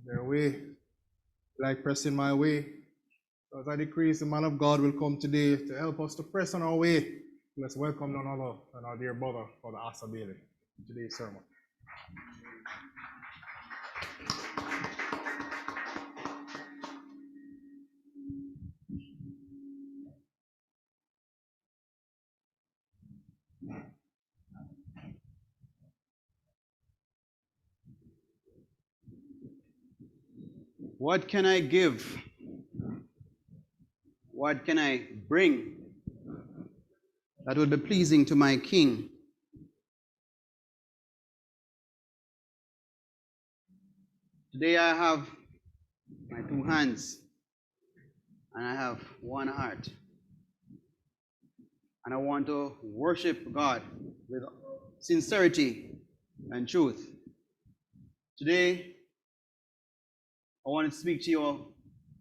their way, like pressing my way. As I decrease, the man of God will come today to help us to press on our way. Let's welcome none other than our dear brother, Brother Asah Bailey, to today's sermon. What can I give? What can I bring that would be pleasing to my King? Today I have my two hands and I have one heart. And I want to worship God with sincerity and truth. Today, I want to speak to you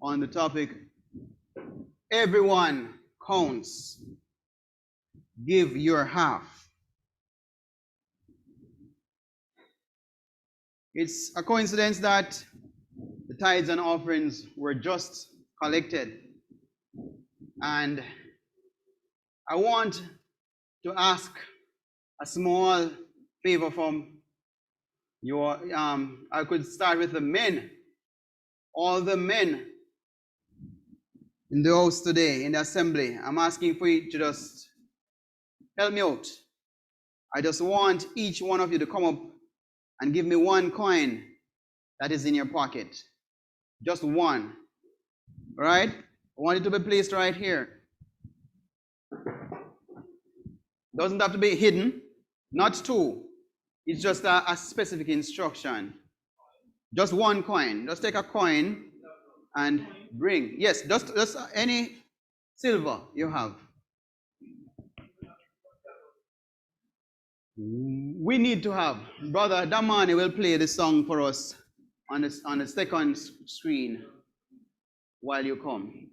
on the topic, everyone counts. Give your half. It's a coincidence that the tithes and offerings were just collected. And I want to ask a small favor from you. I could start with the men. All the men in the house today, in the assembly, I'm asking for you to just help me out. I just want each one of you to come up and give me one coin that is in your pocket. Just one. All right? I want it to be placed right here. Doesn't have to be hidden. Not two. It's just a specific instruction. Just one coin. Just take a coin and bring. Yes, just any silver you have. We need to have. Brother Damani will play the song for us on the second screen while you come.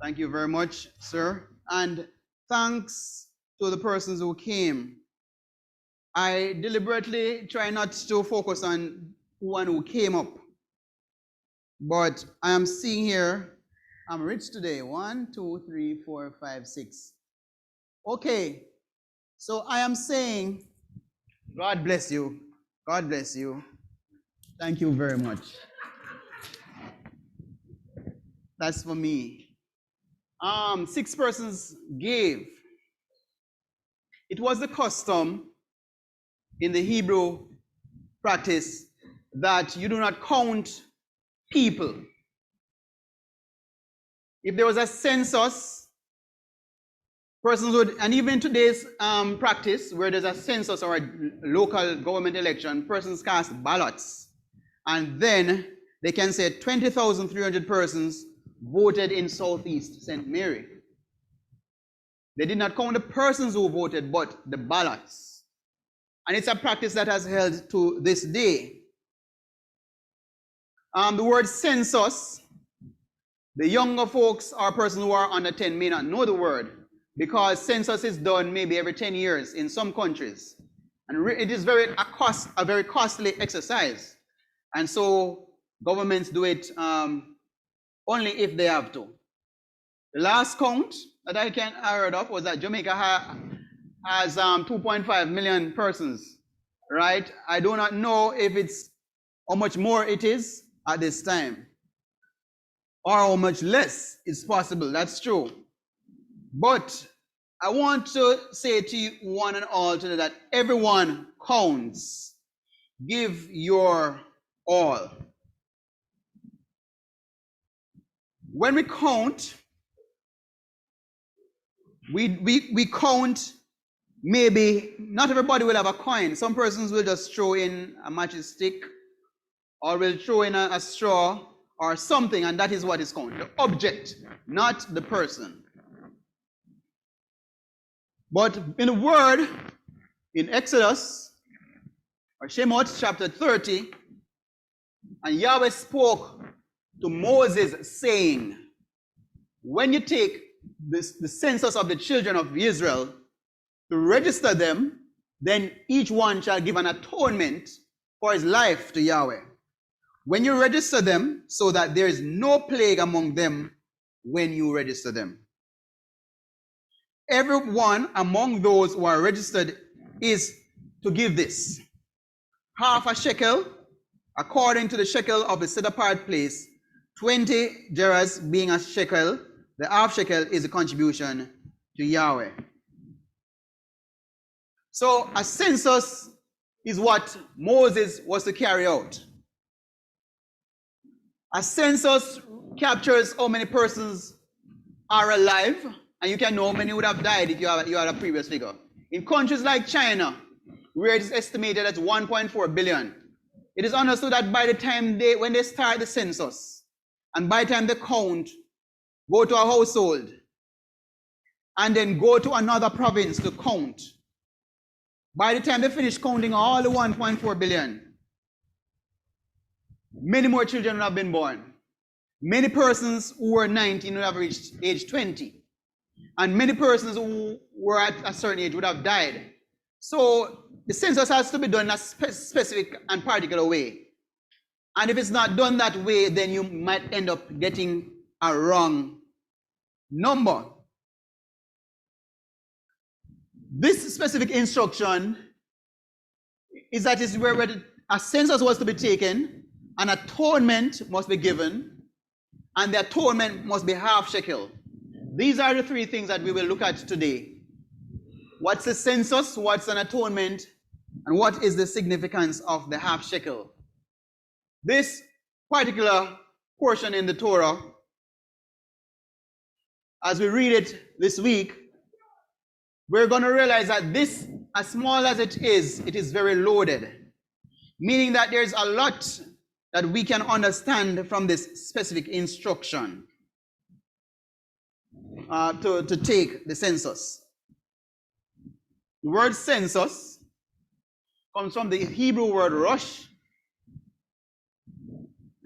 Thank you very much, sir. And thanks to the persons who came. I deliberately try not to focus on one who came up. But I am seeing here, I'm rich today. 1, 2, 3, 4, 5, 6. Okay. So I am saying, God bless you. God bless you. Thank you very much. That's for me. 6 persons gave. It was the custom in the Hebrew practice that you do not count people. If there was a census, persons would, and even in today's practice, where there's a census or a local government election, persons cast ballots. And then they can say 20,300 persons voted in Southeast St. Mary. They did not count the persons who voted, but the ballots. And it's a practice that has held to this day. The word census, the younger folks or persons who are under 10 may not know the word, because census is done maybe every 10 years in some countries. And it is a very costly exercise. And so governments do it only if they have to. The last count that I heard of was that Jamaica has 2.5 million persons, right? I do not know if it's how much more it is at this time, or how much less is possible. That's true. But I want to say to you one and all today that everyone counts. Give your all. When we count, we count, maybe not everybody will have a coin. Some persons will just throw in a matchstick, or will throw in a straw or something, and that is what is counted. The object, not the person. But in the word, in Exodus, or Shemoth chapter 30, and Yahweh spoke to Moses saying, when you take the census of the children of Israel, to register them, then each one shall give an atonement for his life to Yahweh. When you register them, so that there is no plague among them when you register them. Everyone among those who are registered is to give this: half a shekel, according to the shekel of the set-apart place, 20 gerahs being a shekel. The half shekel is a contribution to Yahweh. So a census is what Moses was to carry out. A census captures how many persons are alive, and you can know how many would have died if you had a previous figure. In countries like China, where it is estimated at 1.4 billion, it is understood that by the time when they start the census, and by the time they count, go to a household, and then go to another province to count, by the time they finish counting all the 1.4 billion, many more children would have been born. Many persons who were 19 would have reached age 20. And many persons who were at a certain age would have died. So the census has to be done in a specific and particular way. And if it's not done that way, then you might end up getting a wrong number. This specific instruction is that is where a census was to be taken, an atonement must be given, and the atonement must be half shekel. These are the three things that we will look at today. What's a census, what's an atonement, and what is the significance of the half shekel? This particular portion in the Torah, as we read it this week, we're going to realize that this, as small as it is very loaded. Meaning that there's a lot that we can understand from this specific instruction to take the census. The word census comes from the Hebrew word rosh.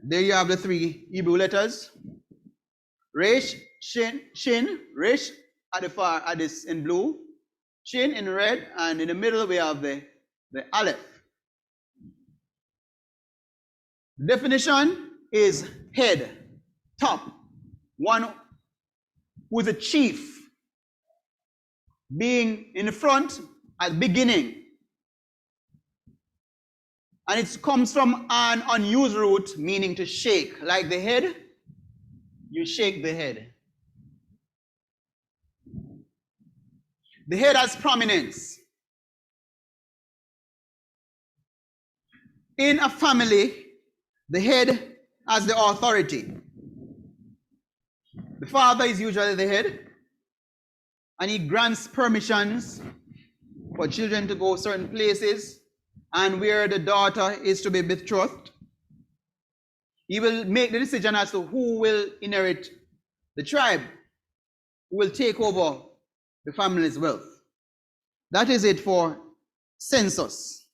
There you have the three Hebrew letters. Resh, shin, resh at the far, at this in blue, shin in red, and in the middle we have the aleph. Definition is head, top, one who is a chief, being in the front at the beginning. And it comes from an unused root meaning to shake. Like the head, you shake the head. The head has prominence. In a family, the head has the authority. The father is usually the head, and he grants permissions for children to go certain places, and where the daughter is to be betrothed. He will make the decision as to who will inherit the tribe, who will take over the family's wealth. That is it for census.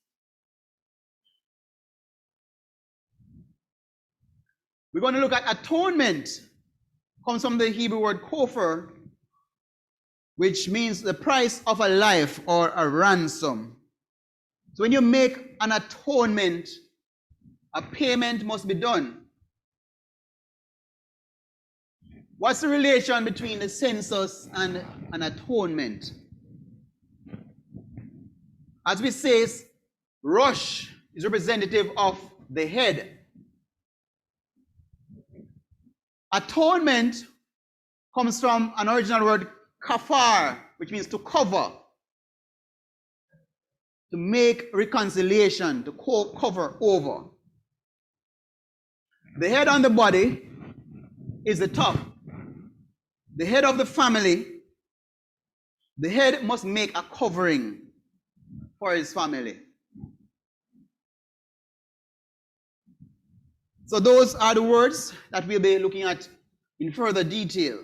We're going to look at atonement. Comes from the Hebrew word kofar, which means the price of a life or a ransom. So when you make an atonement, a payment must be done. What's the relation between the census and an atonement? As we say, rosh is representative of the head. Atonement comes from an original word kafar, which means to cover, to make reconciliation, to cover over. The head on the body is the top. The head of the family, the head must make a covering for his family. So those are the words that we'll be looking at in further detail.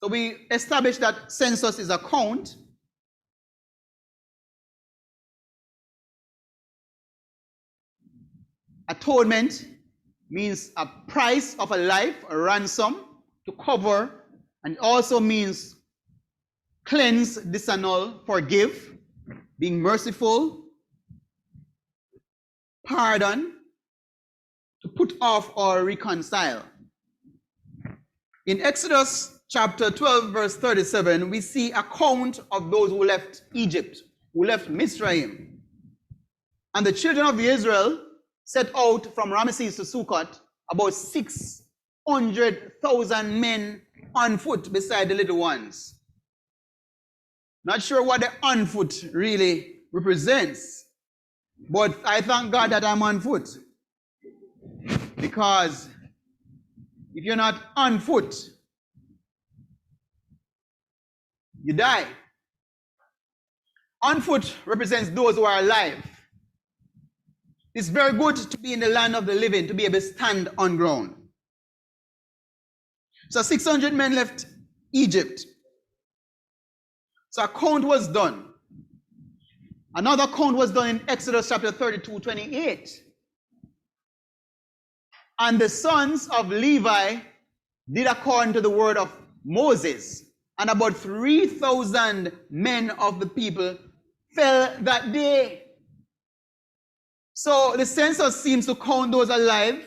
So we established that census is a count. Atonement means a price of a life, a ransom to cover, and it also means cleanse, disannul, forgive, being merciful, pardon, to put off or reconcile. In Exodus chapter 12, verse 37, we see a count of those who left Egypt, who left Mizraim. And the children of Israel set out from Ramesses to Sukkot, about 600,000 men on foot beside the little ones. Not sure what the on foot really represents, but I thank God that I'm on foot. Because if you're not on foot, you die. On foot represents those who are alive. It's very good to be in the land of the living, to be able to stand on ground. So 600 men left Egypt. So a count was done. Another count was done in Exodus chapter 32, 28. And the sons of Levi did according to the word of Moses. And about 3,000 men of the people fell that day. So the census seems to count those alive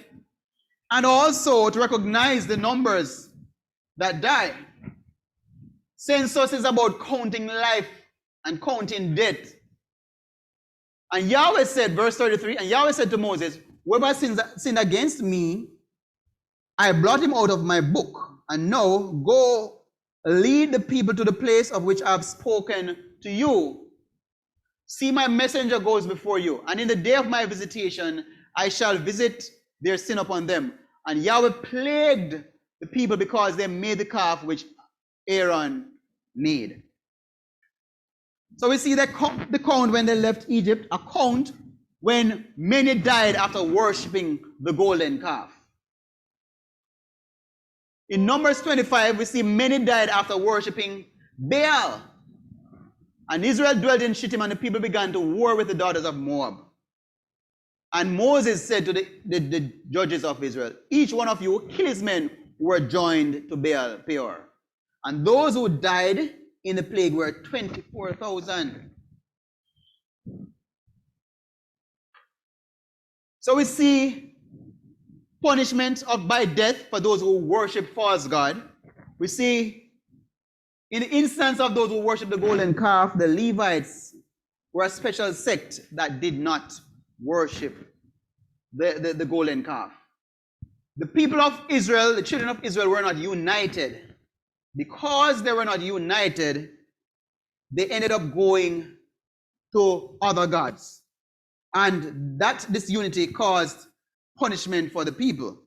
and also to recognize the numbers that die. Census is about counting life and counting death. And Yahweh said, verse 33, and Yahweh said to Moses, whoever sinned against me, I blot him out of my book. And now go lead the people to the place of which I have spoken to you. See, my messenger goes before you, and in the day of my visitation, I shall visit their sin upon them. And Yahweh plagued the people because they made the calf which Aaron made. So we see the count when they left Egypt, a count when many died after worshiping the golden calf. In Numbers 25, we see many died after worshiping Baal. And Israel dwelt in Shittim, and the people began to war with the daughters of Moab. And Moses said to the judges of Israel, each one of you kill his men who were joined to Baal Peor. And those who died in the plague were 24,000. So we see punishment by death for those who worship false god. We see in the instance of those who worship the golden calf, the Levites were a special sect that did not worship the golden calf. The people of Israel, the children of Israel, were not united. Because they were not united, they ended up going to other gods. And that disunity caused punishment for the people.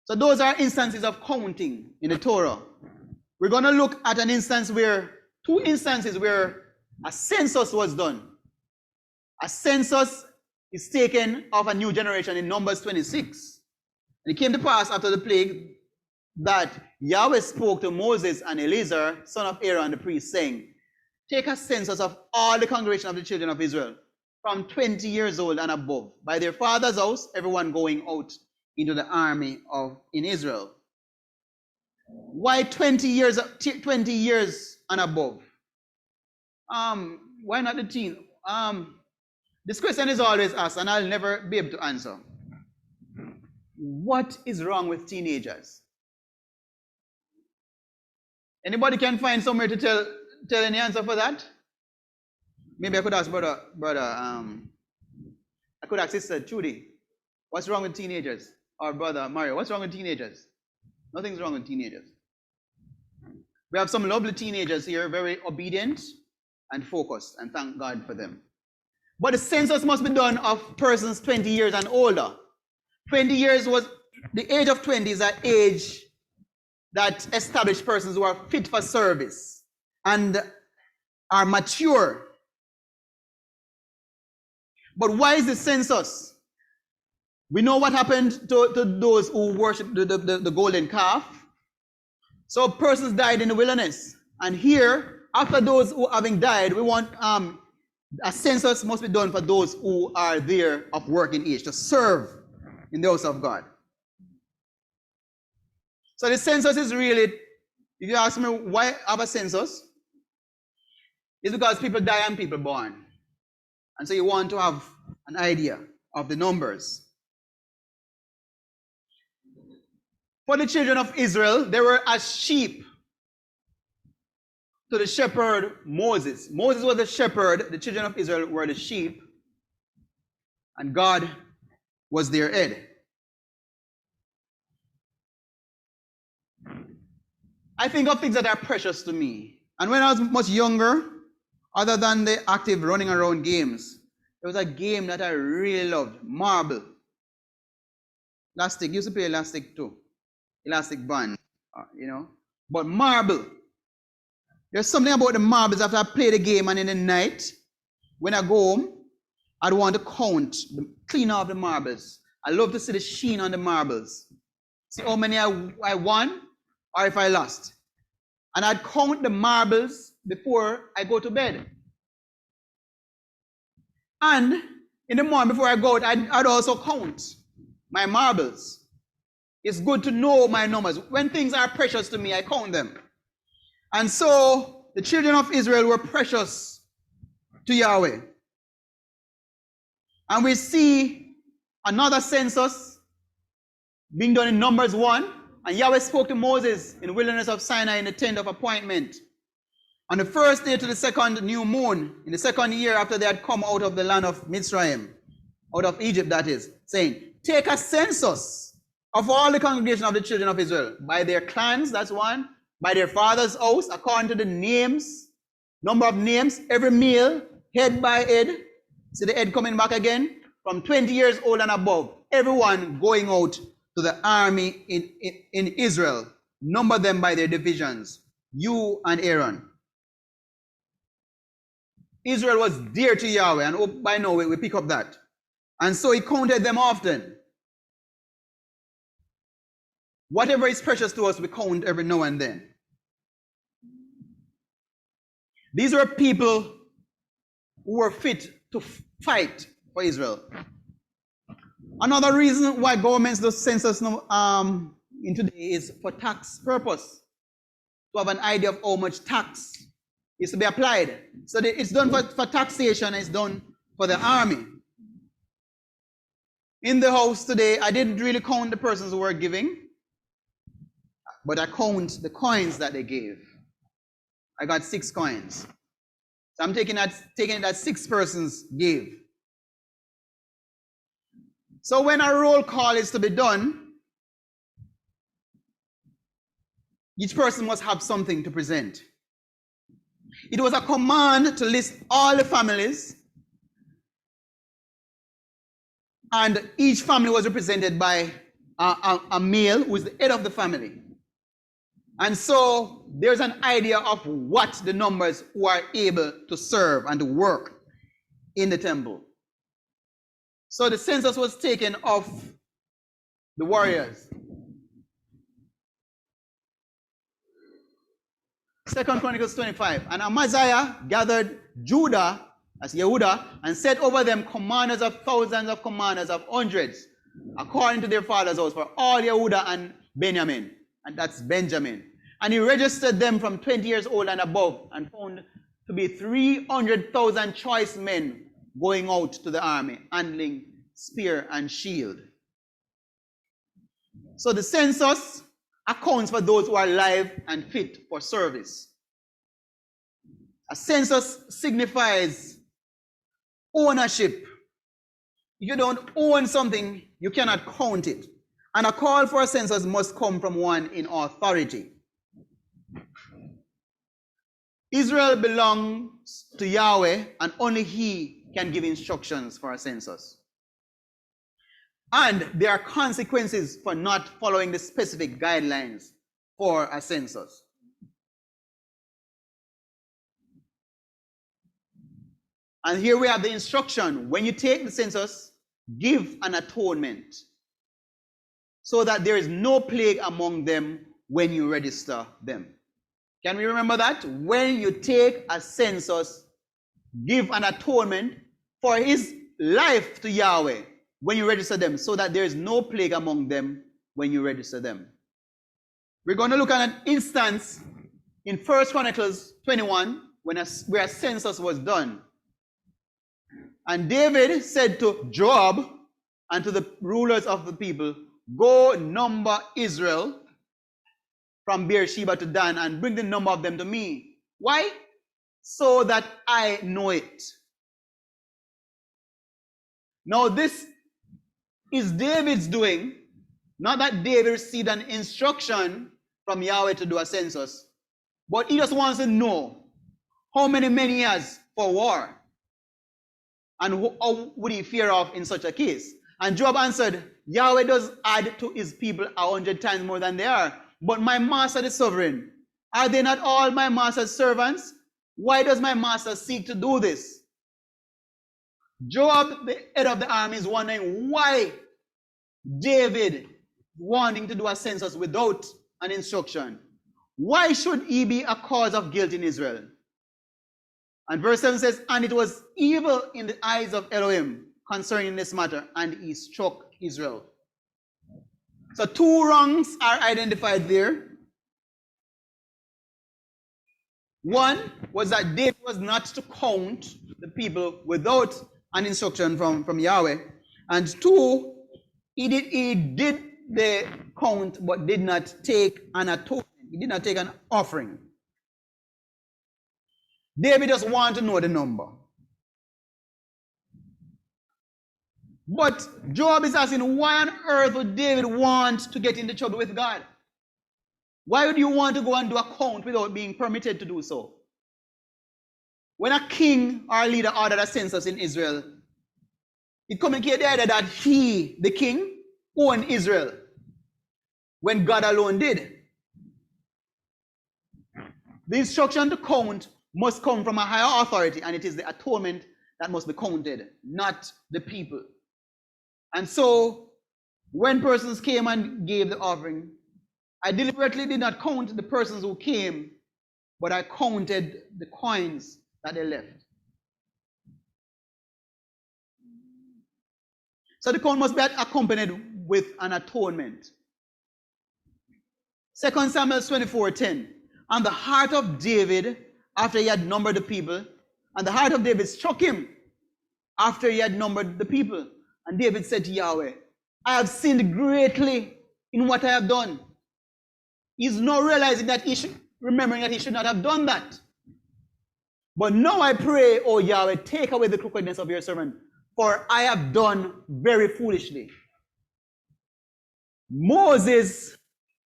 So those are instances of counting in the Torah. We're going to look at two instances where a census was done. A census is taken of a new generation in Numbers 26. And it came to pass after the plague that Yahweh spoke to Moses and Eleazar, son of Aaron the priest, saying, take a census of all the congregation of the children of Israel, from 20 years old and above, by their father's house, everyone going out into the army in Israel. Why 20 years and above? Why not the teen? This question is always asked, and I'll never be able to answer. What is wrong with teenagers? Anybody can find somewhere to tell any answer for that? Maybe I could ask brother. I could ask Sister Judy, what's wrong with teenagers? Or Brother Mario, what's wrong with teenagers? Nothing's wrong with teenagers. We have some lovely teenagers here, very obedient and focused, and thank God for them. But the census must be done of persons 20 years and older. 20 years was, the age of 20 is an age that established persons who are fit for service and are mature. But why is the census? We know what happened to those who worship the golden calf. So persons died in the wilderness. And here, after those who having died, we want a census must be done for those who are there of working age, to serve in the house of God. So the census is really, if you ask me why have a census, It's because people die and people born. And so you want to have an idea of the numbers. For the children of Israel, they were as sheep to the shepherd Moses. Moses was the shepherd, the children of Israel were the sheep, and God was their head. I think of things that are precious to me. And when I was much younger, other than the active running around games, there was a game that I really loved, marble. Elastic, used to play elastic too. Elastic band, But marble. There's something about the marbles after I play the game and in the night, when I go home, I'd want to count, clean off the marbles. I love to see the sheen on the marbles. See how many I won or if I lost. And I'd count the marbles before I go to bed. And in the morning before I go out, I'd also count my marbles. It's good to know my numbers. When things are precious to me, I count them. And so the children of Israel were precious to Yahweh. And we see another census being done in Numbers 1. And Yahweh spoke to Moses in the wilderness of Sinai in the tent of appointment. On the first day to the second new moon, in the second year after they had come out of the land of Mitzrayim, out of Egypt that is, saying, take a census of all the congregation of the children of Israel, by their clans, that's one, by their father's house, according to the names, number of names, every male, head by head. See the head coming back again? From 20 years old and above, everyone going out to the army in Israel. Number them by their divisions, you and Aaron. Israel was dear to Yahweh, and by now we pick up that. And so he counted them often. Whatever is precious to us, we count every now and then. These were people who were fit to fight for Israel. Another reason why governments do census in today is for tax purpose. To have an idea of how much tax is to be applied. So it's done for taxation, it's done for the army. In the house today, I didn't really count the persons who were giving, but I count the coins that they gave. I got 6 coins. So I'm taking that 6 persons gave. So when a roll call is to be done, each person must have something to present. It was a command to list all the families, and each family was represented by a male who is the head of the family. And so there's an idea of what the numbers who are able to serve and to work in the temple. So the census was taken of the warriors. 2 Chronicles 25. And Amaziah gathered Judah, as Yehudah, and set over them commanders of thousands of commanders of hundreds, according to their father's house, for all Yehudah and Benjamin. And that's Benjamin. And he registered them from 20 years old and above, and found to be 300,000 choice men going out to the army, handling spear and shield. So the census accounts for those who are alive and fit for service. A census signifies ownership. If you don't own something, you cannot count it. And a call for a census must come from one in authority. Israel belongs to Yahweh, and only He can give instructions for a census. And there are consequences for not following the specific guidelines for a census. And here we have the instruction: when you take the census, give an atonement, so that there is no plague among them when you register them. Can we remember that? When you take a census, give an atonement for his life to Yahweh when you register them, so that there is no plague among them when you register them. We're going to look at an instance in 1 Chronicles 21, where a census was done. And David said to Joab and to the rulers of the people, go number Israel from Beersheba to Dan and bring the number of them to me. Why? So that I know it. Now this is David's doing, not that David received an instruction from Yahweh to do a census, but he just wants to know how many men he has for war and how would he fear of in such a case. And Joab answered, Yahweh does add to his people 100 times more than they are, but my master the sovereign, are they not all my master's servants? Why does my master seek to do this? Joab, the head of the army, is wondering why David wanting to do a census without an instruction. Why should he be a cause of guilt in Israel? And verse 7 says, and it was evil in the eyes of Elohim concerning this matter, and he struck Israel. So two wrongs are identified there. One was that David was not to count the people without an instruction from Yahweh. And two, he did the count but did not take an atonement. He did not take an offering. David just wanted to know the number. But Joab is asking, why on earth would David want to get into trouble with God? Why would you want to go and do a count without being permitted to do so? When a king or a leader ordered a census in Israel, it communicated the idea that he, the king, owned Israel, when God alone did. The instruction to count must come from a higher authority, and it is the atonement that must be counted, not the people. And so, when persons came and gave the offering, I deliberately did not count the persons who came, but I counted the coins that they left. So the count must be accompanied with an atonement. 2 Samuel 24:10. And the heart of David, after he had numbered the people, and the heart of David struck him after he had numbered the people. And David said to Yahweh, I have sinned greatly in what I have done. He's not realizing that remembering that he should not have done that. But now I pray, O Yahweh, take away the crookedness of your servant, for I have done very foolishly. Moses,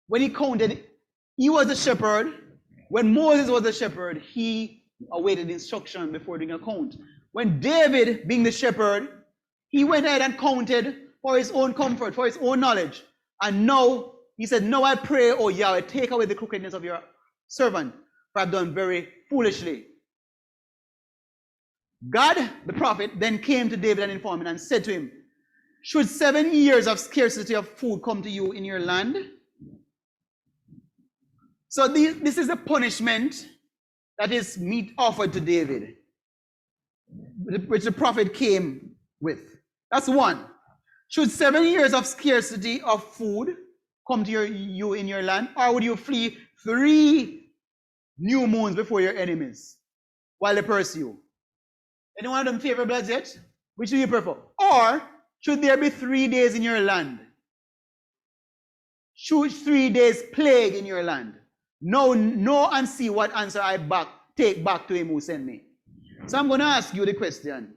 when he counted, he was the shepherd. When Moses was the shepherd, he awaited instruction before doing a count. When David, being the shepherd, he went ahead and counted for his own comfort, for his own knowledge. And now, he said, now I pray, O Yahweh, take away the crookedness of your servant, for I've done very foolishly. God, the prophet, then came to David and informed him and said to him, should 7 years of scarcity of food come to you in your land? So this is a punishment that is meat offered to David, which the prophet came with. That's one. Should 7 years of scarcity of food come to you in your land, or would you flee 3 new moons before your enemies while they pursue you? Anyone of them favor bloods yet? Which do you prefer? Or should there be 3 days in your land? Should 3 days plague in your land? No, and see what answer I take back to him who sent me. So I'm going to ask you the question.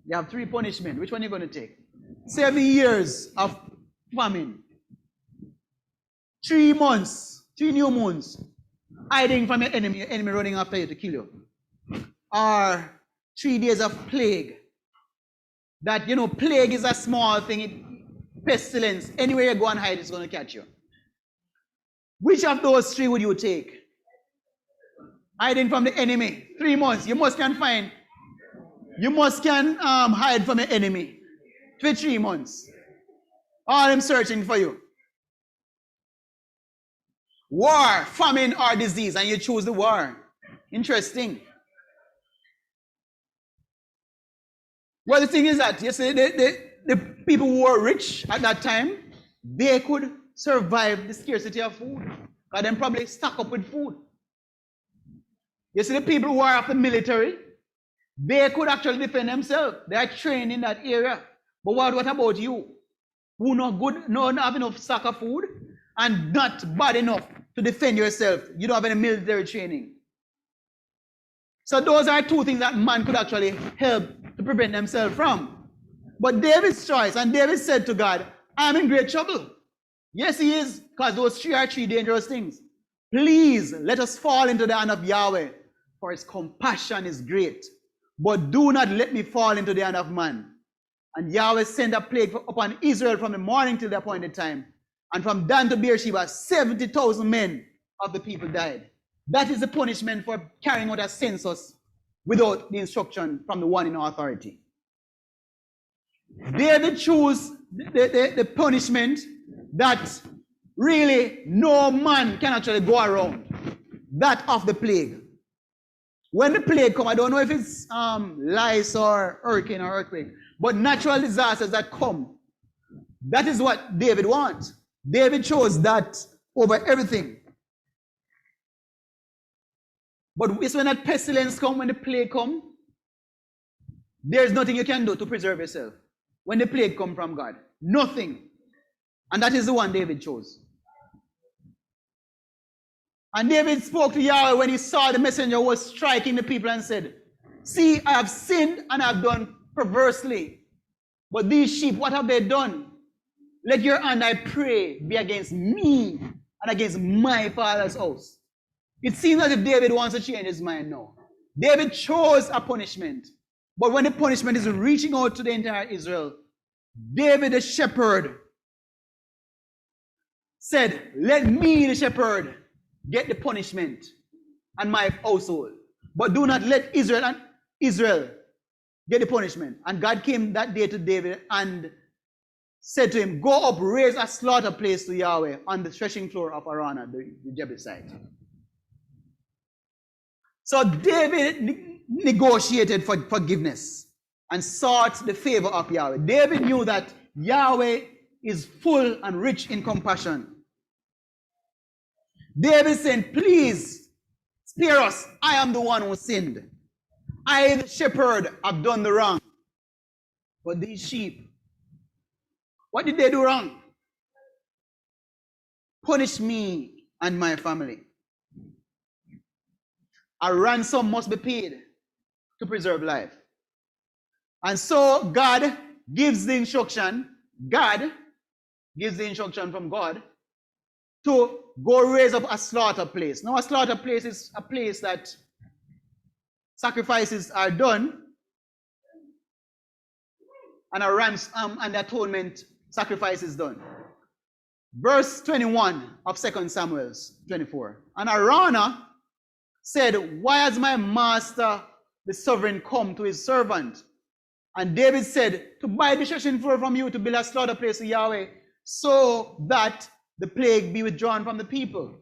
You have 3 punishments. Which one are you going to take? 7 years of famine. 3 months, 3 new moons, hiding from your enemy running after you to kill you. Or 3 days of plague. That, plague is a small thing. Pestilence. Anywhere you go and hide, it's going to catch you. Which of those 3 would you take? Hiding from the enemy. 3 months. You must can hide from your enemy for 3 months. All them searching for you. War, famine, or disease, and you choose the war. Interesting. Well, the thing is that, you see, the people who were rich at that time, they could survive the scarcity of food. Because they probably stock up with food. You see the people who are of the military, they could actually defend themselves. They are trained in that area. But what about you? Who not good, not have enough sack of food, and not bad enough to defend yourself. You don't have any military training. So those are two things that man could actually help to prevent themselves from. But David's choice, and David said to God, I'm in great trouble. Yes, he is, because those three are three dangerous things. Please let us fall into the hand of Yahweh, for his compassion is great. But do not let me fall into the hand of man. And Yahweh sent a plague upon Israel from the morning till the appointed time. And from Dan to Beersheba, 70,000 men of the people died. That is the punishment for carrying out a census without the instruction from the one in authority. David chose the punishment that really no man can actually go around. That of the plague. When the plague come, I don't know if it's lice or hurricane or earthquake, but natural disasters that come. That is what David wants. David chose that over everything. But it's when that pestilence come, when the plague come, there's nothing you can do to preserve yourself. When the plague come from God. Nothing. And that is the one David chose. And David spoke to Yahweh when he saw the messenger was striking the people and said, see, I have sinned and I have done perversely. But these sheep, what have they done? Let your hand, I pray, be against me and against my father's house. It seems as if David wants to change his mind now. David chose a punishment. But when the punishment is reaching out to the entire Israel, David the shepherd said, let me the shepherd get the punishment and my household. But do not let Israel get the punishment. And God came that day to David and said to him, go up, raise a slaughter place to Yahweh on the threshing floor of Arana, the Jebusite. So David negotiated for forgiveness and sought the favor of Yahweh. David knew that Yahweh is full and rich in compassion. David said, please spare us. I am the one who sinned. I, the shepherd, have done the wrong. But these sheep, what did they do wrong? Punish me and my family. A ransom must be paid to preserve life. And so God gives the instruction, God gives the instruction from God to go raise up a slaughter place. Now a slaughter place is a place that sacrifices are done and a ransom and atonement sacrifice is done. Verse 21 of 2 Samuel 24. And Arana said, why has my master, the sovereign, come to his servant? And David said, to buy the threshing floor from you to build a slaughter place to Yahweh, so that the plague be withdrawn from the people.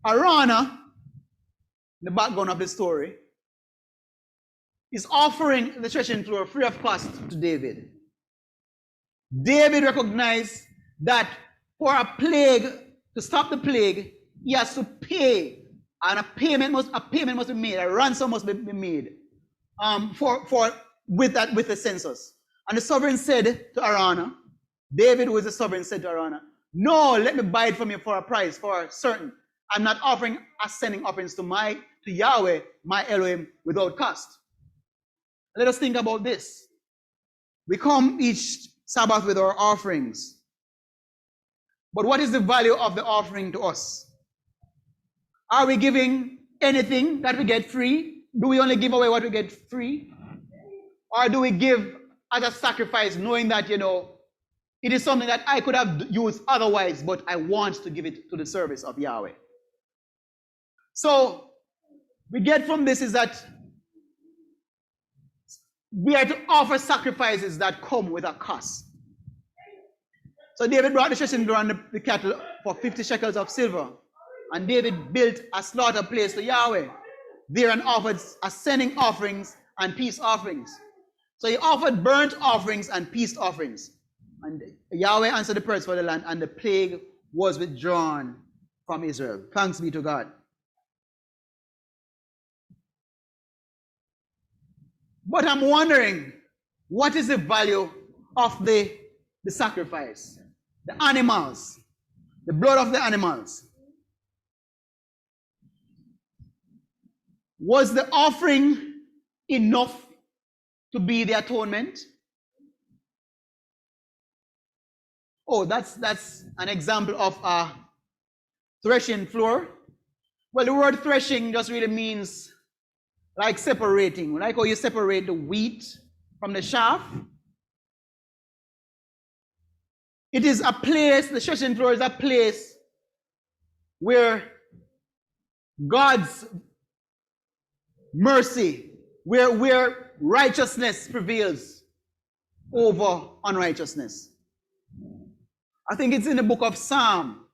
Arana, the background of the story, is offering the threshing floor free of cost to David. David recognized that for a plague, to stop the plague, he has to pay, and a payment must be made, a ransom must be made with the census. And the sovereign said to Arana, David, who is the sovereign, said to Arana, no, let me buy it from you for a price, for certain. I'm not sending offerings to Yahweh, my Elohim, without cost. Let us think about this. We come each Sabbath with our offerings. But what is the value of the offering to us? Are we giving anything that we get free? Do we only give away what we get free? Or do we give as a sacrifice, knowing that, it is something that I could have used otherwise, but I want to give it to the service of Yahweh? So, we get from this is that we are to offer sacrifices that come with a cost. So David brought the threshing floor and the cattle for 50 shekels of silver. And David built a slaughter place to Yahweh there and offered ascending offerings and peace offerings. So he offered burnt offerings and peace offerings. And Yahweh answered the prayers for the land, and the plague was withdrawn from Israel. Thanks be to God. But I'm wondering, what is the value of the sacrifice? The animals, the blood of the animals. Was the offering enough to be the atonement? Oh, that's an example of a threshing floor. Well, the word threshing just really means like separating, like how you separate the wheat from the chaff. It is a place, the threshing floor is a place where God's mercy, where righteousness prevails over unrighteousness. I think it's in the book of Psalm.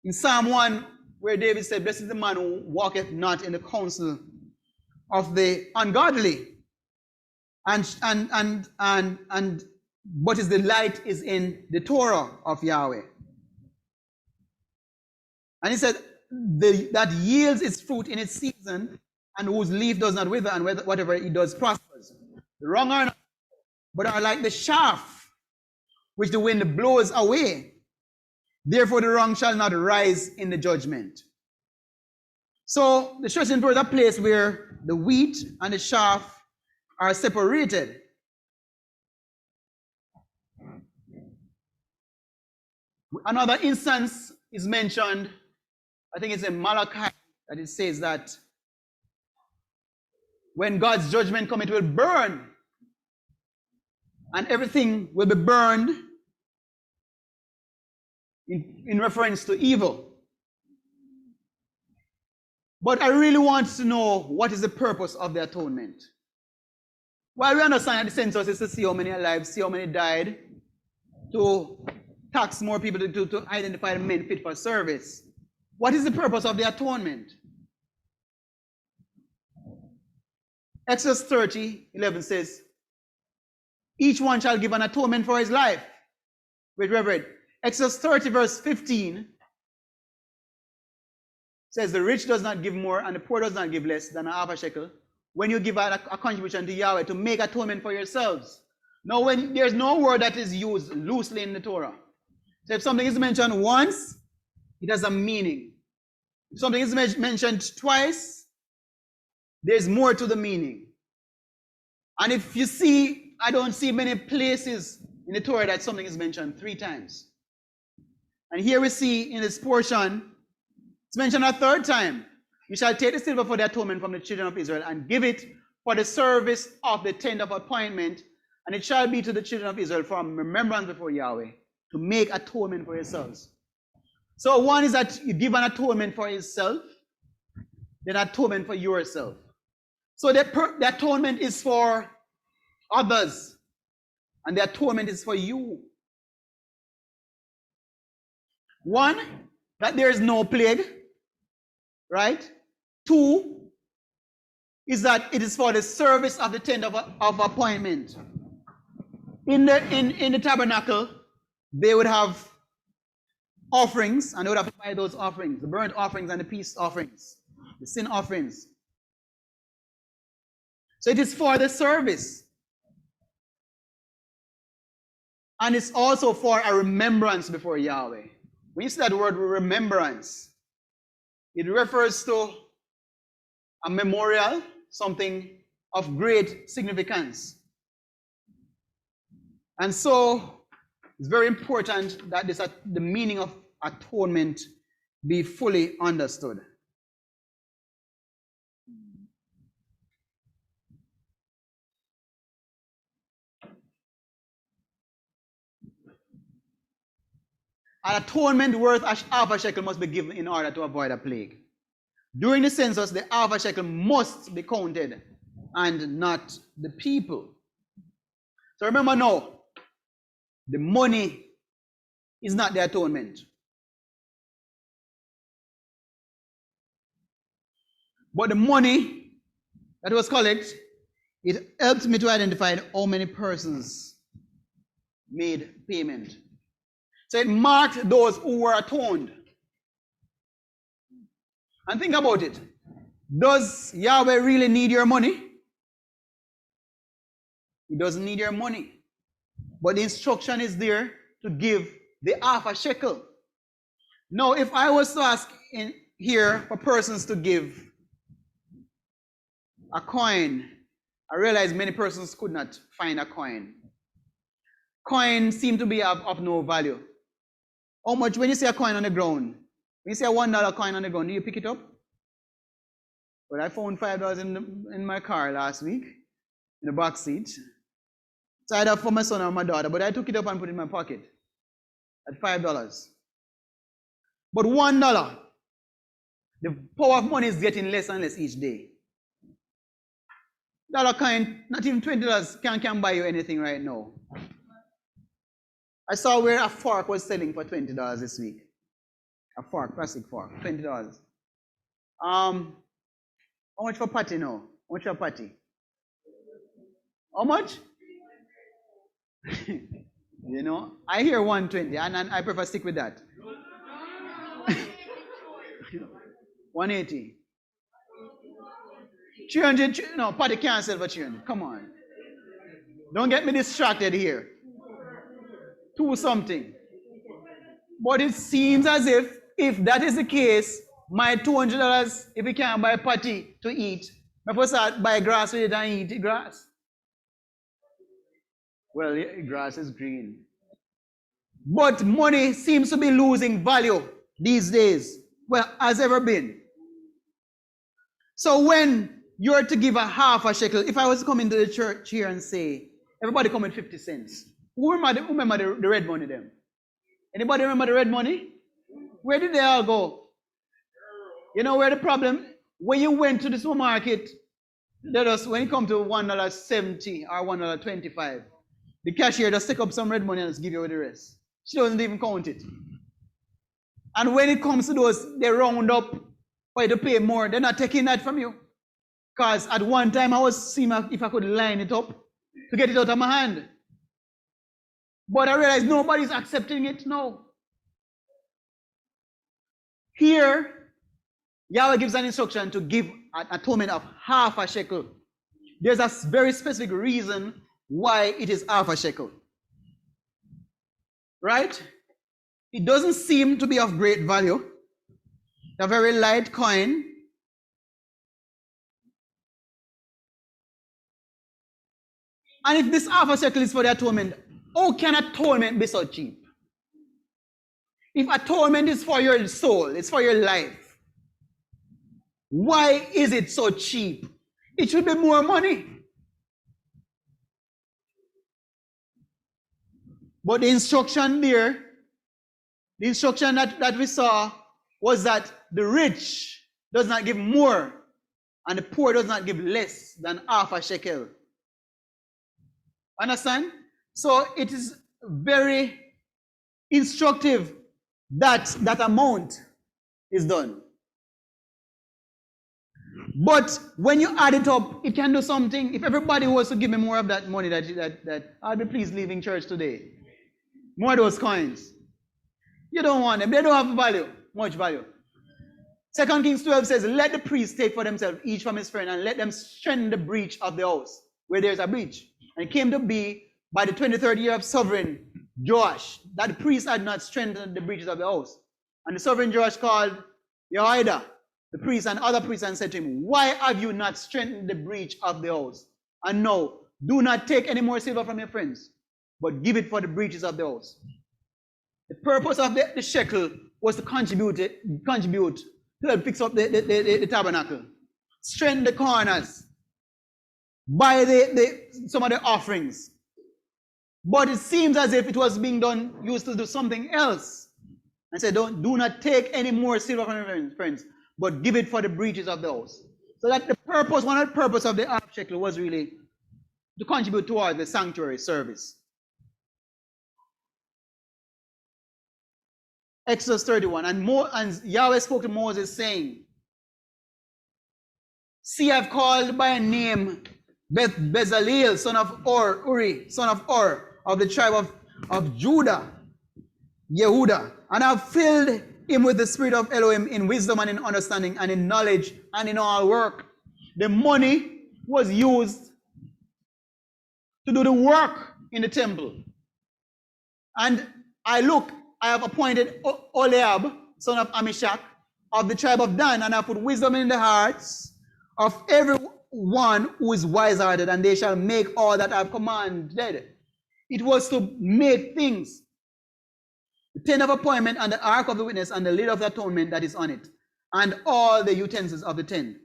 In Psalm 1, where David said, "Blessed is the man who walketh not in the counsel of the ungodly, but his delight is in the Torah of Yahweh." And he said, that yields its fruit in its season, and whose leaf does not wither, and whatever it does prospers. The wrong are not, but are like the chaff, which the wind blows away. Therefore the wrong shall not rise in the judgment. So the threshing floor is a place where the wheat and the chaff are separated. Another instance is mentioned, I think it's in Malachi, that it says that when God's judgment comes, it will burn. And everything will be burned in reference to evil. But I really want to know, what is the purpose of the atonement? Well, we understand that the census is to see how many are alive, see how many died, to tax more people, to identify the men fit for service. What is the purpose of the atonement? Exodus 30:11 says, each one shall give an atonement for his life. Wait, Reverend. Exodus 30 verse 15 says, the rich does not give more and the poor does not give less than a half a shekel when you give a contribution to Yahweh to make atonement for yourselves. Now, when there's no word that is used loosely in the Torah. So if something is mentioned once, it has a meaning. If something is mentioned twice, there's more to the meaning. And if you see, I don't see many places in the Torah that something is mentioned 3 times. And here we see in this portion, it's mentioned a 3rd time. You shall take the silver for the atonement from the children of Israel and give it for the service of the tent of appointment, and it shall be to the children of Israel for remembrance before Yahweh, to make atonement for yourselves. So one is that you give an atonement for yourself, then atonement for yourself. So the atonement is for others, and the atonement is for you. 1, that there is no plague, right? 2, is that it is for the service of the tent of appointment. In the tabernacle, they would have offerings, and they would have to buy those offerings, the burnt offerings and the peace offerings, the sin offerings. So it is for the service. And it's also for a remembrance before Yahweh. When you see that word remembrance, it refers to a memorial, something of great significance. And so it's very important that the meaning of atonement be fully understood. An atonement worth half a shekel must be given in order to avoid a plague. During the census, the half a shekel must be counted and not the people. So remember now, the money is not the atonement. But the money that was collected, it helped me to identify how many persons made payment. So it marked those who were atoned. And think about it. Does Yahweh really need your money? He doesn't need your money. But the instruction is there to give the half a shekel. Now, if I was to ask in here for persons to give a coin, I realize many persons could not find a coin. Coins seem to be of no value. How much, when you see a coin on the ground, when you see a $1 coin on the ground, do you pick it up? Well, I found $5 in my car last week, in the back seat. It's either for my son or my daughter, but I took it up and put it in my pocket at $5. But $1, the power of money is getting less and less each day. Dollar coin, not even $20 can buy you anything right now. I saw where a fork was selling for $20 this week. A fork, plastic fork, $20. How much for patty now? How much for patty? How much? You know, I hear 120 and I prefer stick with that. 180. 300, no, patty can't sell for 300. Come on. Don't get me distracted here. 2 something. But it seems as if that is the case, my $200, if you can't buy patty to eat, I first start buy grass with it and eat grass. Well, yeah, grass is green. But money seems to be losing value these days. Well, has ever been. So when you're to give a half a shekel, if I was to come into the church here and say, everybody come with 50 cents. Who remember the red money then? Anybody remember the red money? Where did they all go? You know where the problem? When you went to the supermarket, when it comes to $1.70 or $1.25, the cashier just take up some red money and just give you the rest. She doesn't even count it. And when it comes to those, they round up for you to pay more. They're not taking that from you. Because at one time I was seeing if I could line it up to get it out of my hand. But I realized nobody's accepting it now. Here, Yahweh gives an instruction to give an atonement of half a shekel. There's a very specific reason why it is half a shekel. Right? It doesn't seem to be of great value. A very light coin. And if this half a shekel is for the atonement, how can atonement be so cheap? If atonement is for your soul, it's for your life, why is it so cheap? It should be more money. But the instruction there, the instruction that we saw was that the rich does not give more and the poor does not give less than half a shekel. Understand? So it is very instructive that that amount is done. But when you add it up, it can do something. If everybody was to give me more of that money, that I'd be pleased leaving church today. More of those coins. You don't want them. They don't have value, much value. 2 Kings 12 says, let the priests take for themselves each from his friend and let them strengthen the breach of the house where there's a breach. And it came to be by the 23rd year of sovereign Joash that the priest had not strengthened the breaches of the house. And the sovereign Joash called Jehoiada, the priest, and other priests and said to him, why have you not strengthened the breach of the house? And no, do not take any more silver from your friends, but give it for the breaches of the house. The purpose of the shekel was to contribute to help fix up the tabernacle, strengthen the corners, buy some of the offerings. But it seems as if it was being done, used to do something else. And said, do not take any more silver from your friends, but give it for the breaches of the house. So that the purpose, one of the purpose of the half shekel was really to contribute towards the sanctuary service. Exodus 31, and Yahweh spoke to Moses saying, see, I've called by name Bezaleel, son of Uri, son of of the tribe of Judah, Yehuda, and I've filled him with the spirit of Elohim in wisdom and in understanding and in knowledge and in all work. The money was used to do the work in the temple. And I have appointed Oliab, son of Amishak, of the tribe of Dan, and I put wisdom in the hearts of everyone who is wise-hearted, and they shall make all that I have commanded. It was to make things. The tent of appointment, and the ark of the witness, and the lid of the atonement that is on it, and all the utensils of the tent.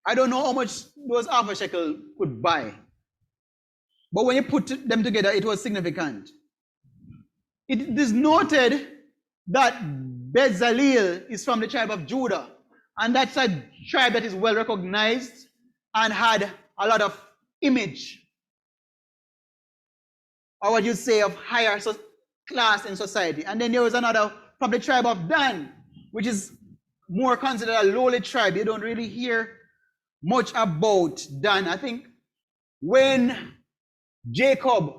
I don't know how much those half a shekel could buy, but when you put them together, it was significant. It is noted that Bezalel is from the tribe of Judah, and that's a tribe that is well recognized and had a lot of image, or what you say, of higher class in society. And then there was another from the tribe of Dan, which is more considered a lowly tribe. You don't really hear much about Dan. I think when Jacob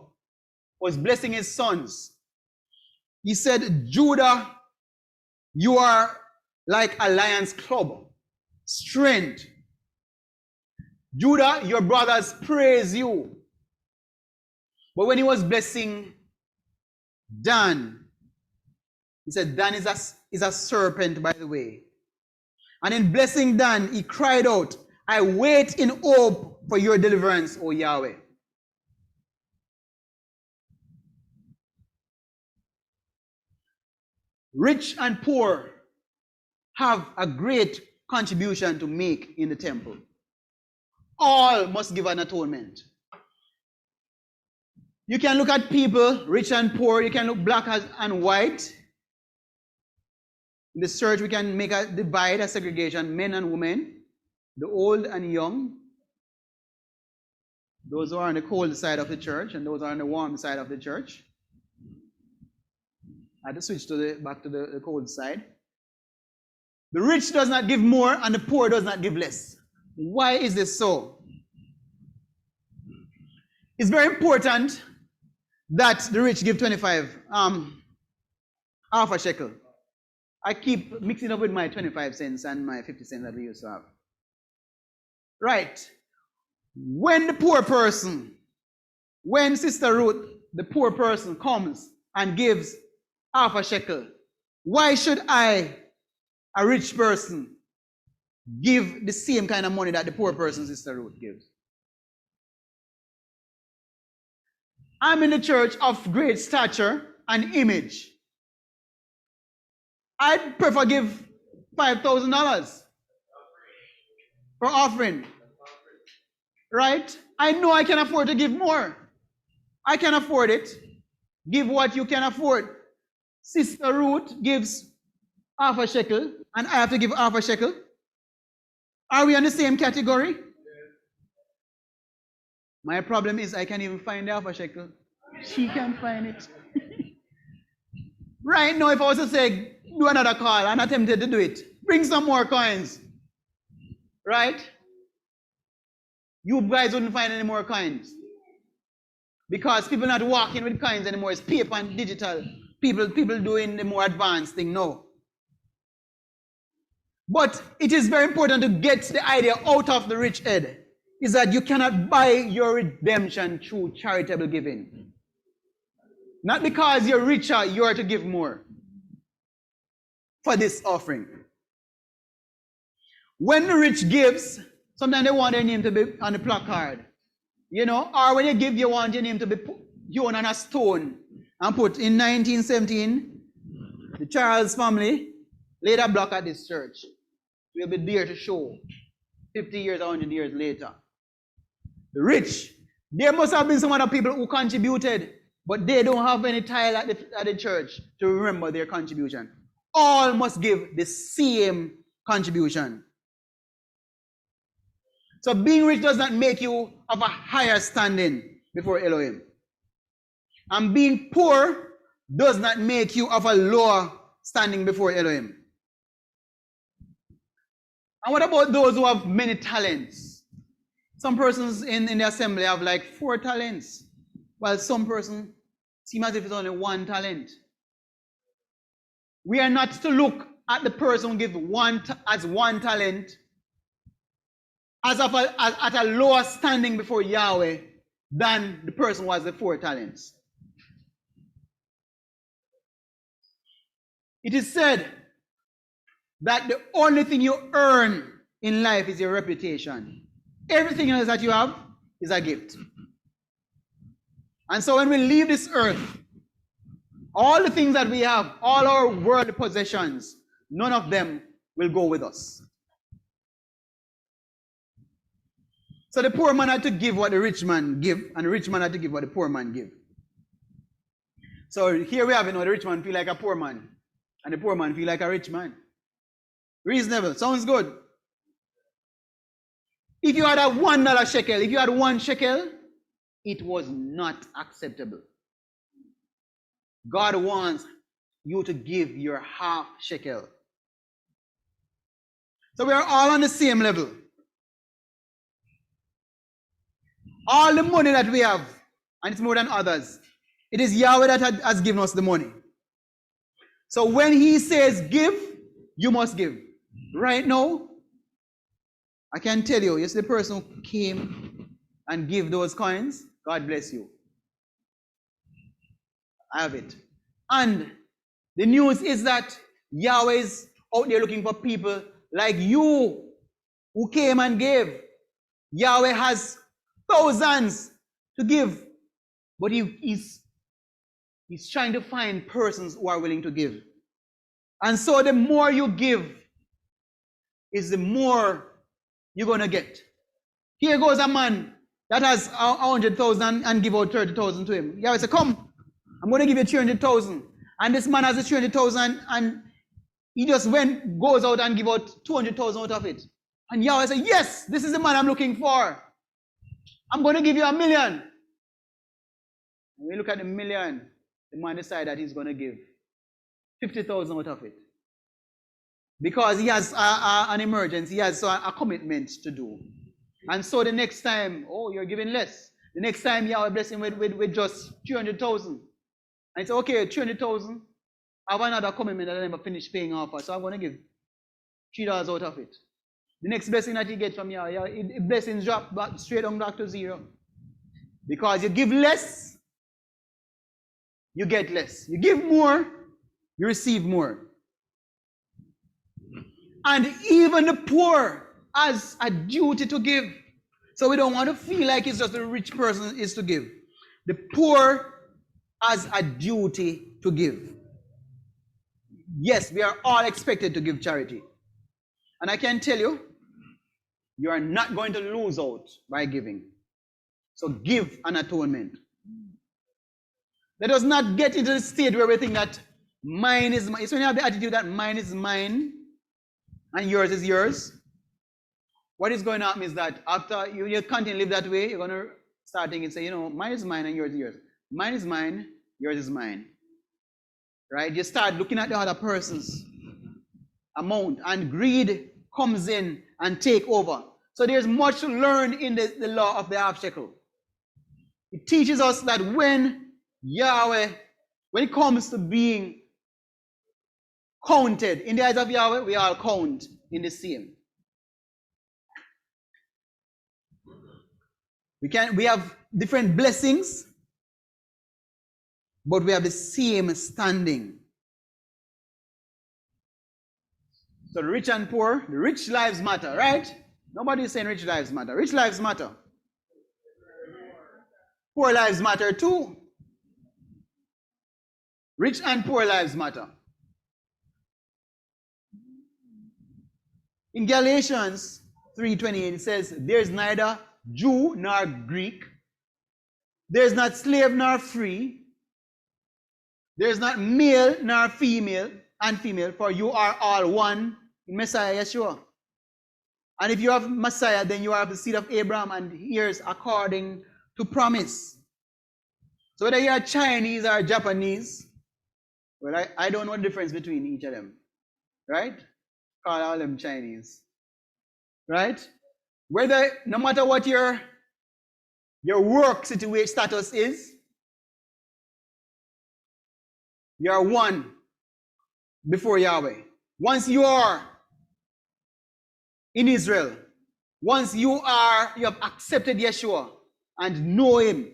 was blessing his sons, he said, Judah, you are like a lion's club, strength. Judah, your brothers praise you. But when he was blessing Dan, he said, Dan is a serpent, by the way. And in blessing Dan, he cried out, I wait in hope for your deliverance, O Yahweh. Rich and poor have a great contribution to make in the temple. All must give an atonement. You can look at people, rich and poor. You can look black and white. In the church, we can make a divide, a segregation, men and women, the old and young, those who are on the cold side of the church and those who are on the warm side of the church. I had to switch back to the cold side. The rich does not give more and the poor does not give less. Why is this so? It's very important that the rich give 25, half a shekel. I keep mixing up with my 25 cents and my 50 cents that we used to have. Right. When Sister Ruth, the poor person, comes and gives half a shekel, why should I, a rich person, give the same kind of money that the poor person, Sister Ruth, gives? I'm in the church of great stature and image. I'd prefer give $5,000 for offering. Right? I know I can afford to give more. I can afford it. Give what you can afford. Sister Ruth gives half a shekel, and I have to give half a shekel. Are we in the same category? My problem is I can't even find the half a shekel. She can't find it. Right now, if I was to say, do another call, and attempted to do it, bring some more coins. Right? You guys wouldn't find any more coins. Because people are not walking with coins anymore. It's paper and digital. People doing the more advanced thing now. But it is very important to get the idea out of the rich head. Is that you cannot buy your redemption through charitable giving. Not because you're richer, you are to give more for this offering. When the rich gives, sometimes they want their name to be on the placard. You know, or when you give, you want your name to be hewn on a stone and put in 1917, the Charles family laid a block at this church. We'll be there to show 50 years or 100 years later. The rich, there must have been some other people who contributed, but they don't have any tile at the church to remember their contribution. All must give the same contribution. So being rich does not make you of a higher standing before Elohim. And being poor does not make you of a lower standing before Elohim. And what about those who have many talents? Some persons in the assembly have like 4 talents, while some person seem as if it's only 1 talent. We are not to look at the person who gives one talent as at a lower standing before Yahweh than the person who has the 4 talents. It is said that the only thing you earn in life is your reputation. Everything else that you have is a gift. And so when we leave this earth, all the things that we have, all our worldly possessions, none of them will go with us. So the poor man had to give what the rich man give, and the rich man had to give what the poor man give. So here we have, the rich man feel like a poor man, and the poor man feel like a rich man. Reasonable, sounds good. If you had a $1 shekel, if you had 1 shekel, it was not acceptable. God wants you to give your half shekel. So we are all on the same level. All the money that we have, and it's more than others, it is Yahweh that has given us the money. So when he says give, you must give. Right now, I can tell you, yes, the person who came and gave those coins, God bless you. I have it. And the news is that Yahweh is out there looking for people like you who came and gave. Yahweh has thousands to give, but he's trying to find persons who are willing to give. And so the more you give is the more you're going to get. Here goes a man that has 100,000 and give out 30,000 to him. Yahweh said, come, I'm going to give you 300,000. And this man has the 300,000 and he just goes out and give out 200,000 out of it. And Yahweh said, yes, this is the man I'm looking for. I'm going to give you $1 million. When we look at the million, the man decided that he's going to give 50,000 out of it. Because he has an emergency, he has a commitment to do. And so the next time, oh, you're giving less. The next time, Yahweh bless him with just 300,000. And it's okay, 300,000. I have another commitment that I never finished paying off for, so I'm going to give $3 out of it. The next blessing that you get from Yahweh, blessings drop back straight on back to 0. Because you give less, you get less. You give more, you receive more. And even the poor has a duty to give. So we don't want to feel like it's just the rich person is to give. The poor has a duty to give. Yes, we are all expected to give charity. And I can tell you, you are not going to lose out by giving. So give an atonement. Let us not get into the state where we think that mine is mine. It's when you have the attitude that mine is mine and yours is yours. What is going to happen is that after you continue to live that way, you're going to start thinking, say, mine is mine and yours is yours. Mine is mine, yours is mine. Right? You start looking at the other person's amount, and greed comes in and take over. So there's much to learn in the law of the half shekel. It teaches us that when it comes to being counted in the eyes of Yahweh, we all count in the same. We have different blessings, but we have the same standing. So the rich and poor, the rich lives matter, right? Nobody is saying rich lives matter. Rich lives matter. Poor lives matter too. Rich and poor lives matter. In Galatians 3:28, it says, there's neither Jew nor Greek. There's not slave nor free. There's not male nor female, for you are all one in Messiah Yeshua. And if you have Messiah, then you are of the seed of Abraham, and heirs according to promise. So whether you are Chinese or Japanese, well, I don't know the difference between each of them, right? Call all them Chinese, right? No matter what your work situation status is, you are one before Yahweh. Once you are in Israel, once you have accepted Yeshua and know him.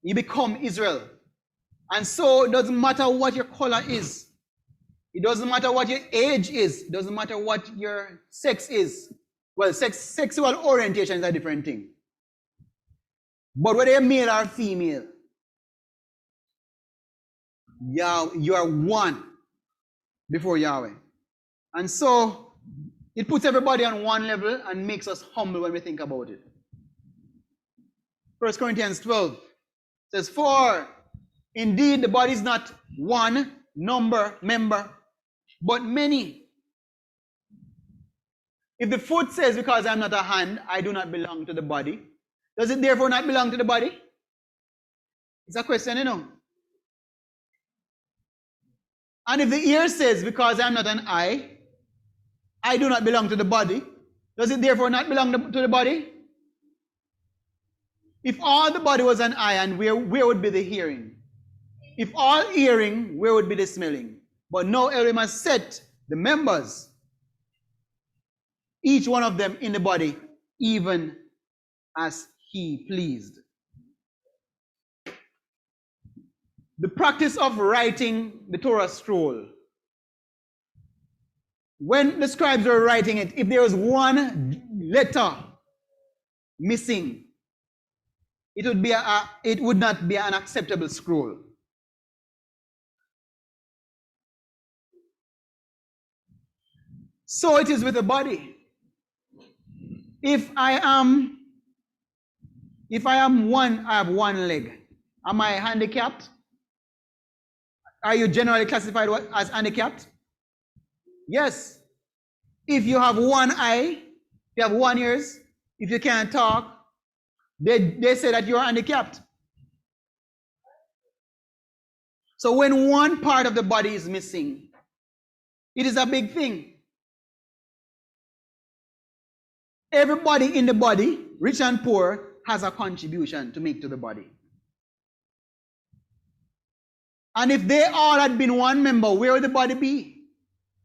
You become Israel. And so it doesn't matter what your color is. It doesn't matter what your age is. It doesn't matter what your sex is. Well, sexual orientation is a different thing. But whether you're male or female, you are one before Yahweh. And so it puts everybody on one level and makes us humble when we think about it. 1 Corinthians 12 says, "For indeed the body is not one member, but many. If the foot says, because I'm not a hand, I do not belong to the body, does it therefore not belong to the body?" It's a question, you know. And if the ear says, because I'm not an eye, I do not belong to the body, does it therefore not belong to the body? If all the body was an eye, and where would be the hearing? If all hearing, where would be the smelling? But now Elohim has set the members, each one of them in the body, even as he pleased. The practice of writing the Torah scroll. When the scribes were writing it, if there was one letter missing, it would not be an acceptable scroll. So it is with the body. If I have one leg, am I handicapped? Are you generally classified as handicapped? Yes. If you have one eye, if you have one ears, if you can't talk, they say that you're handicapped. So when one part of the body is missing, it is a big thing. Everybody in the body, rich and poor, has a contribution to make to the body. And if they all had been one member, where would the body be?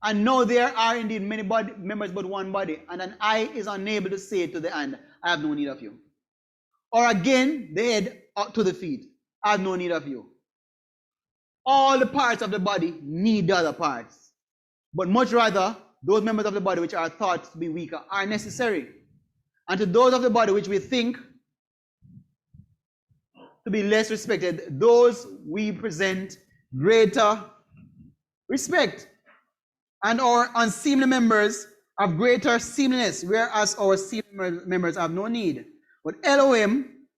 And now there are indeed many members but one body. And an eye is unable to say to the hand, I have no need of you. Or again, the head to the feet, I have no need of you. All the parts of the body need the other parts. But much rather, those members of the body which are thought to be weaker are necessary. And to those of the body which we think to be less respected, those we present greater respect. And our unseemly members have greater seemliness, whereas our seemly members have no need. But Elohim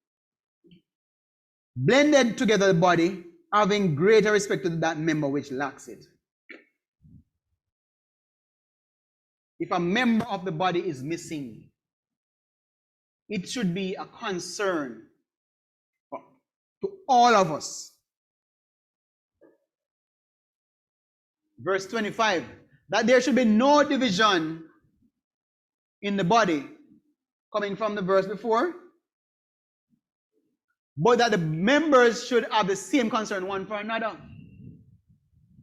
blended together the body, having greater respect to that member which lacks it. If a member of the body is missing, it should be a concern to all of us. Verse 25, that there should be no division in the body, coming from the verse before, but that the members should have the same concern one for another.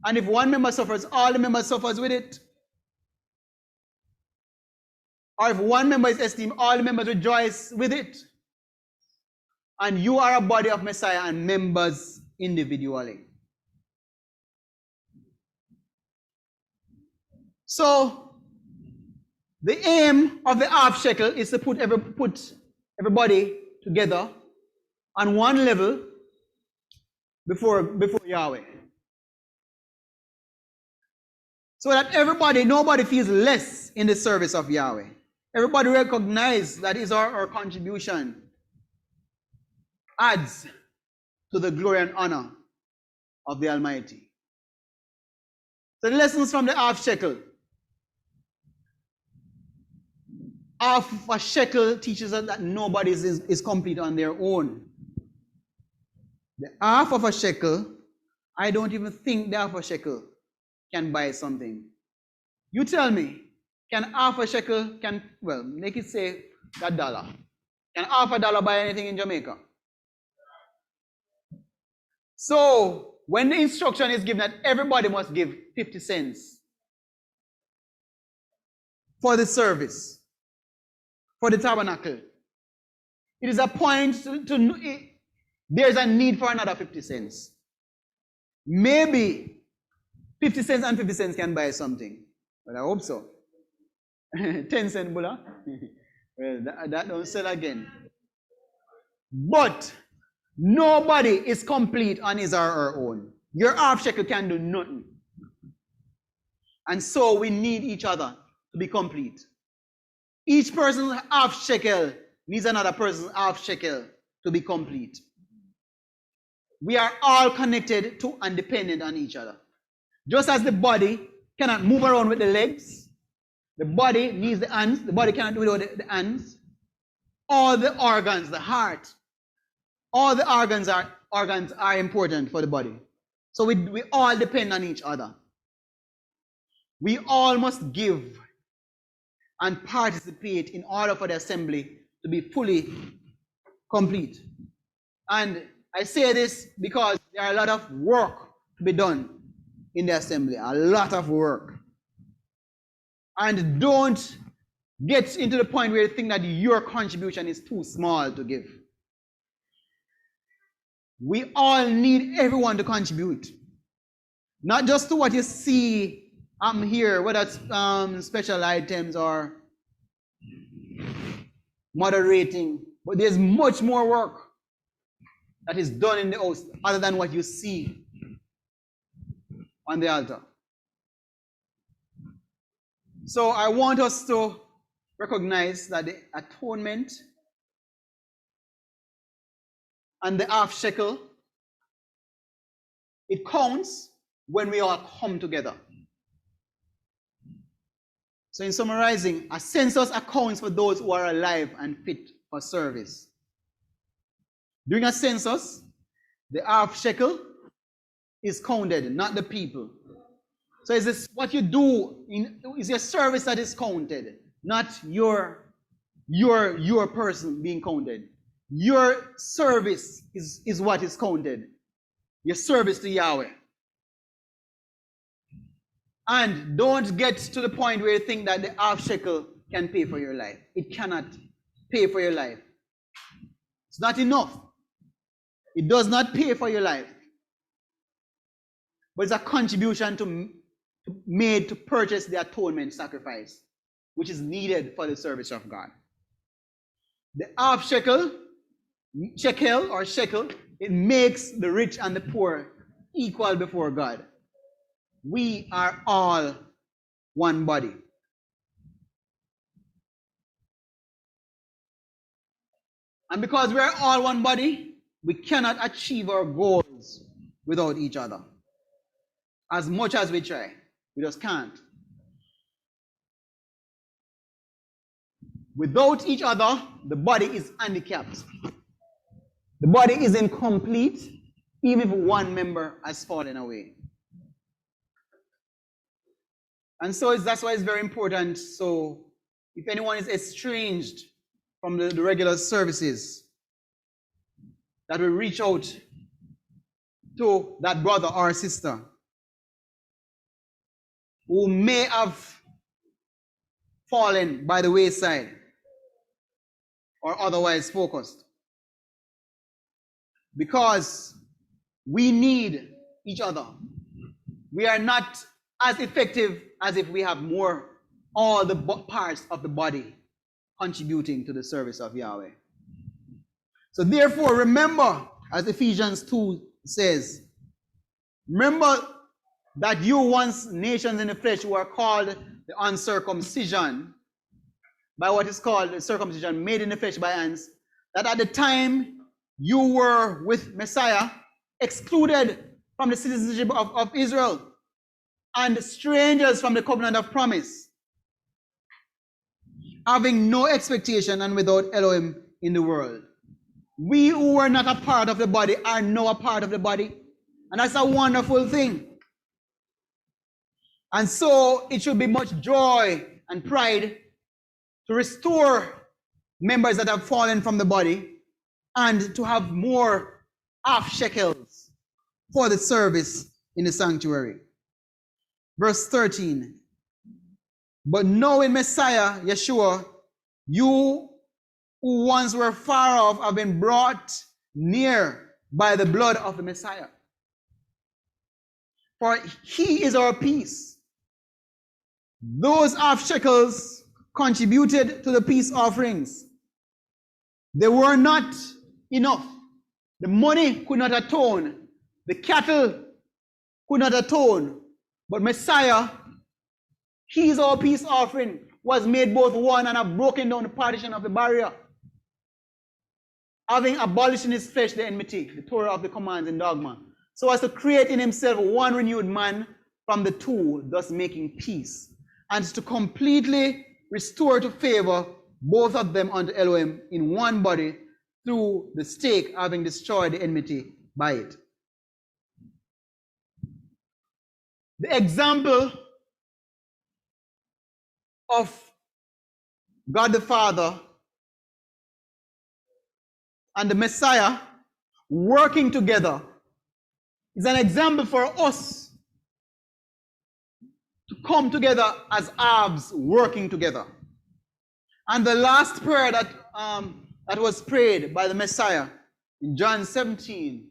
And if one member suffers, all the members suffers with it. Or if one member is esteemed, all the members rejoice with it. And you are a body of Messiah and members individually. So, the aim of the Half Shekel is to put everybody together on one level before Yahweh. So that nobody feels less in the service of Yahweh. Everybody recognizes that is our contribution adds to the glory and honor of the Almighty. So the lessons from the Half Shekel. Half a shekel teaches us that nobody is complete on their own. The half of a shekel, I don't even think the half a shekel can buy something. You tell me, can half a shekel, make it say $1. Can half a dollar buy anything in Jamaica? So, when the instruction is given that everybody must give 50 cents for the service, for the tabernacle, it is a point there's a need for another 50 cents. Maybe 50 cents and 50 cents can buy something. But I hope so. 10 cent bulla. Well, that don't sell again. But nobody is complete on his or her own. Your half shekel can do nothing. And so we need each other to be complete. Each person's half shekel needs another person's half shekel to be complete. We are all connected to and dependent on each other. Just as the body cannot move around with the legs, the body needs the hands, the body cannot do it without the hands. All the organs, the heart, all the organs are important for the body. So we all depend on each other. We all must give and participate in order for the assembly to be fully complete. And I say this because there are a lot of work to be done in the assembly, a lot of work. And don't get into the point where you think that your contribution is too small to give. We all need everyone to contribute. Not just to what you see here, whether it's special items or moderating, but there's much more work that is done in the house other than what you see on the altar. So I want us to recognize that the atonement and the half shekel, it counts when we all come together. So in summarizing, a census accounts for those who are alive and fit for service. During a census, the half shekel is counted, not the people. So is this what you do is your service that is counted, not your person being counted. Your service is what is counted. Your service to Yahweh. And don't get to the point where you think that the half shekel can pay for your life. It cannot pay for your life. It's not enough. It does not pay for your life. But it's a contribution made to purchase the atonement sacrifice, which is needed for the service of God. The half shekel, it makes the rich and the poor equal before God. We are all one body. And because we are all one body, we cannot achieve our goals without each other. As much as we try, we just can't. Without each other, the body is handicapped. The body is incomplete, even if one member has fallen away. And so that's why it's very important. So if anyone is estranged from the regular services, that we reach out to that brother or sister who may have fallen by the wayside or otherwise focused. Because we need each other. We are not as effective as if we have all the parts of the body contributing to the service of Yahweh. So therefore, remember, as Ephesians 2 says, remember that you once nations in the flesh who are called the uncircumcision, by what is called the circumcision made in the flesh by hands, that at the time you were with Messiah, excluded from the citizenship of Israel, and strangers from the covenant of promise, having no expectation and without Elohim in the world. We who were not a part of the body are now a part of the body. And that's a wonderful thing. And so it should be much joy and pride to restore members that have fallen from the body and to have more half shekels for the service in the sanctuary. Verse 13. But now in Messiah, Yeshua, you who once were far off have been brought near by the blood of the Messiah. For he is our peace. Those half shekels contributed to the peace offerings. They were not enough. The money could not atone. The cattle could not atone. But Messiah, he is our peace offering, was made both one and have broken down the partition of the barrier, having abolished in his flesh the enmity, the Torah of the commands and dogma, so as to create in himself one renewed man from the two, thus making peace, and to completely restore to favor both of them unto Elohim in one body through the stake, having destroyed the enmity by it. The example of God the Father and the Messiah working together is an example for us to come together as halves working together. And the last prayer that was prayed by the Messiah in John 17,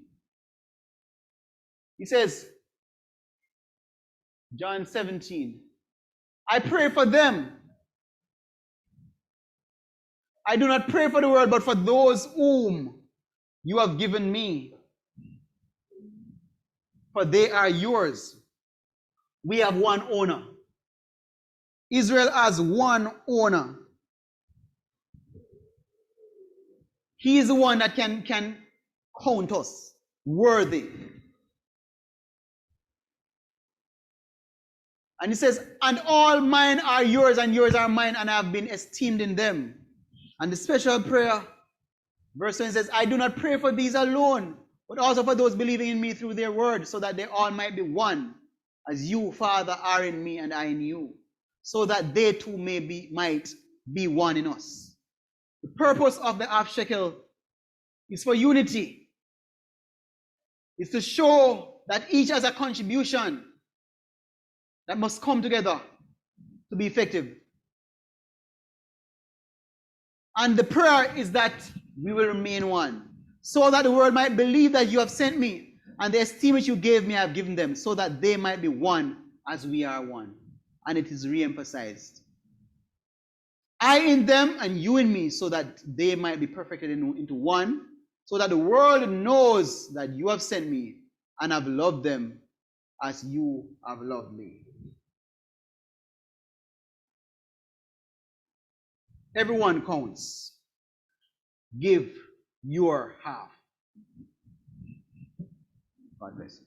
he says, John 17, I pray for them. I do not pray for the world, but for those whom you have given me. For they are yours. We have one owner. Israel has one owner. He is the one that can count us worthy. And he says, and all mine are yours, and yours are mine, and I have been esteemed in them. And the special prayer, verse 20 says, I do not pray for these alone, but also for those believing in me through their word, so that they all might be one, as you, Father, are in me and I in you, so that they too might be one in us. The purpose of the half shekel is for unity. It's to show that each has a contribution that must come together to be effective. And the prayer is that we will remain one, so that the world might believe that you have sent me, and the esteem which you gave me I have given them, so that they might be one as we are one. And it is re-emphasized. I in them and you in me, so that they might be perfected into one, so that the world knows that you have sent me and have loved them as you have loved me. Everyone counts. Give your half. God bless you.